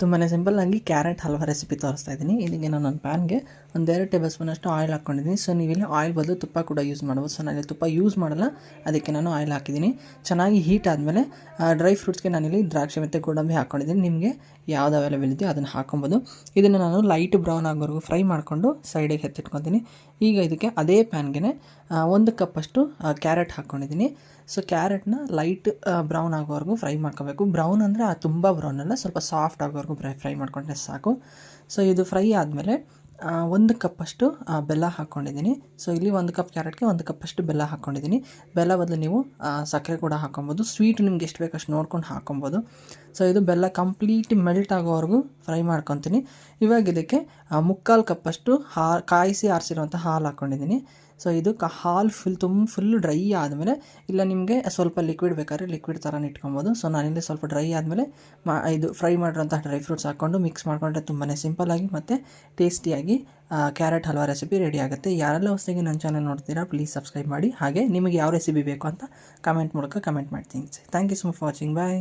ತುಂಬಾ ಸಿಂಪಲ್ಲಾಗಿ carrot halwa recipe ತೋರಿಸ್ತಾ ಇದ್ದೀನಿ. ಇದಕ್ಕೆ ನಾನು ನನ್ನ ಪ್ಯಾನ್ಗೆ 1-2 ಟೇಬಲ್ ಸ್ಪೂನಷ್ಟು ಆಯಿಲ್ ಹಾಕ್ಕೊಂಡಿದ್ದೀನಿ. ಸೊ ನೀವಿಲ್ಲಿ ಆಯಿಲ್ ಬದಲು ತುಪ್ಪ ಕೂಡ ಯೂಸ್ ಮಾಡ್ಬೋದು. ಸೊ ನಾನಿಲ್ಲಿ ತುಪ್ಪ ಯೂಸ್ ಮಾಡಲ್ಲ, ಅದಕ್ಕೆ ನಾನು ಆಯಿಲ್ ಹಾಕಿದ್ದೀನಿ. ಚೆನ್ನಾಗಿ ಹೀಟ್ ಆದಮೇಲೆ ಡ್ರೈ ಫ್ರೂಟ್ಸ್ಗೆ ನಾನಿಲ್ಲಿ ದ್ರಾಕ್ಷಿ ಮತ್ತು ಗೋಡಂಬಿ ಹಾಕ್ಕೊಂಡಿದ್ದೀನಿ. ನಿಮಗೆ ಯಾವ್ದು ಅವೈಲೇಬಲ್ ಇದೆಯೋ ಅದನ್ನು ಹಾಕ್ಕೊಬೋದು. ಇದನ್ನು ನಾನು ಲೈಟ್ ಬ್ರೌನ್ ಆಗೋವರೆಗೂ ಫ್ರೈ ಮಾಡಿಕೊಂಡು ಸೈಡಿಗೆ ಎತ್ತಿಟ್ಕೊತೀನಿ. ಈಗ ಇದಕ್ಕೆ ಅದೇ ಪ್ಯಾನ್ಗೆ 1 ಕಪ್ಪಷ್ಟು ಕ್ಯಾರೆಟ್ ಹಾಕ್ಕೊಂಡಿದ್ದೀನಿ. ಸೊ ಕ್ಯಾರೆಟ್ನ ಲೈಟ್ ಬ್ರೌನ್ ಆಗೋವರೆಗೂ ಫ್ರೈ ಮಾಡ್ಕೋಬೇಕು. ಬ್ರೌನ್ ಅಂದರೆ ತುಂಬ ಬ್ರೌನ್ ಅಲ್ಲ, ಸ್ವಲ್ಪ ಸಾಫ್ಟ್ ಆಗೋವರೆಗೂ ಫ್ರೈ ಮಾಡ್ಕೊಂಡ್ರೆ ಸಾಕು. ಸೊ ಇದು ಫ್ರೈ ಆದಮೇಲೆ 1 ಕಪ್ಪಷ್ಟು ಬೆಲ್ಲ ಹಾಕ್ಕೊಂಡಿದ್ದೀನಿ. ಸೊ ಇಲ್ಲಿ 1 ಕಪ್ ಕ್ಯಾರೆಟ್ಗೆ 1 ಕಪ್ಪಷ್ಟು ಬೆಲ್ಲ ಹಾಕ್ಕೊಂಡಿದ್ದೀನಿ. ಬೆಲ್ಲ ಬದಲು ನೀವು ಸಕ್ಕರೆ ಕೂಡ ಹಾಕ್ಕೊಬೋದು. ಸ್ವೀಟ್ ನಿಮ್ಗೆ ಎಷ್ಟು ಬೇಕು ಅಷ್ಟು ನೋಡ್ಕೊಂಡು ಹಾಕ್ಕೊಬೋದು. ಸೊ ಇದು ಬೆಲ್ಲ ಕಂಪ್ಲೀಟ್ ಮೆಲ್ಟ್ ಆಗೋವರೆಗೂ ಫ್ರೈ ಮಾಡ್ಕೊತೀನಿ. ಇವಾಗ ಇದಕ್ಕೆ 3/4 ಕಪ್ಪಷ್ಟು ಕಾಯಿಸಿ ಆರಿಸಿರುವಂಥ ಹಾಲು ಹಾಕ್ಕೊಂಡಿದ್ದೀನಿ. ಸೊ ಇದು ಹಾಲು ಫುಲ್ ಡ್ರೈ ಆದಮೇಲೆ, ಇಲ್ಲ ನಿಮಗೆ ಸ್ವಲ್ಪ ಲಿಕ್ವಿಡ್ ಬೇಕಾದ್ರೆ ಲಿಕ್ವಿಡ್ ಥರನೇ ಇಟ್ಕೊಬೋದು. ಸೊ ನಾನಿಲ್ಲಿ ಸ್ವಲ್ಪ ಡ್ರೈ ಆದಮೇಲೆ ಇದು ಫ್ರೈ ಮಾಡಿರೋಂಥ ಡ್ರೈ ಫ್ರೂಟ್ಸ್ ಹಾಕ್ಕೊಂಡು ಮಿಕ್ಸ್ ಮಾಡಿಕೊಂಡ್ರೆ ತುಂಬಾ ಸಿಂಪಲ್ಲಾಗಿ ಮತ್ತು ಟೇಸ್ಟಿಯಾಗಿ ಕ್ಯಾರೆಟ್ ಹಲ್ವಾ ರೆಸಿಪಿ ರೆಡಿ ಆಗುತ್ತೆ. ಯಾರೆಲ್ಲ ಹೊಸದಾಗಿ ನನ್ನ ಚಾನಲ್ ನೋಡ್ತೀರಾ ಪ್ಲೀಸ್ ಸಬ್ಸ್ಕ್ರೈಬ್ ಮಾಡಿ. ಹಾಗೆ ನಿಮಗೆ ಯಾವ ರೆಸಿಪಿ ಬೇಕು ಅಂತ ಕಮೆಂಟ್ ಮೂಲಕ ಕಮೆಂಟ್ ಮಾಡ್ತೀನಿ. Thank you so much for watching. Bye.